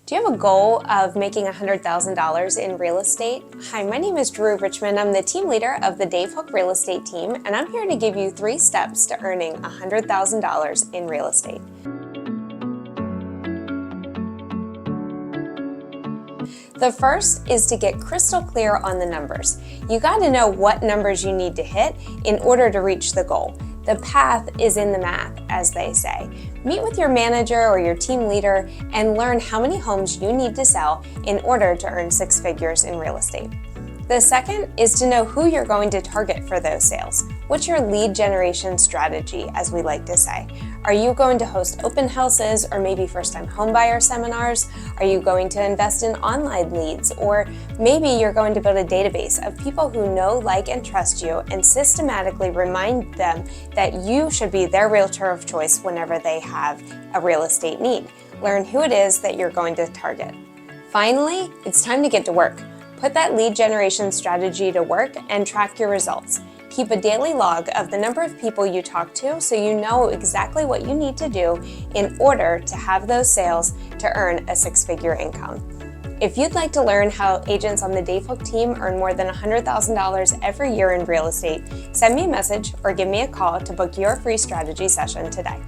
Do you have a goal of making $100,000 in real estate? Hi, my name is Drue Richmond. I'm the team leader of the Dave Hooke Real Estate team, and I'm here to give you 3 steps to earning $100,000 in real estate. The first is to get crystal clear on the numbers. You got to know what numbers you need to hit in order to reach the goal. The path is in the math, as they say. Meet with your manager or your team leader and learn how many homes you need to sell in order to earn 6 figures in real estate. The second is to know who you're going to target for those sales. What's your lead generation strategy, as we like to say? Are you going to host open houses or maybe first-time homebuyer seminars? Are you going to invest in online leads? Or maybe you're going to build a database of people who know, like, and trust you and systematically remind them that you should be their realtor of choice whenever they have a real estate need. Learn who it is that you're going to target. Finally, it's time to get to work. Put that lead generation strategy to work and track your results. Keep a daily log of the number of people you talk to so you know exactly what you need to do in order to have those sales to earn a 6-figure income. If you'd like to learn how agents on the Dave Hooke team earn more than $100,000 every year in real estate, send me a message or give me a call to book your free strategy session today.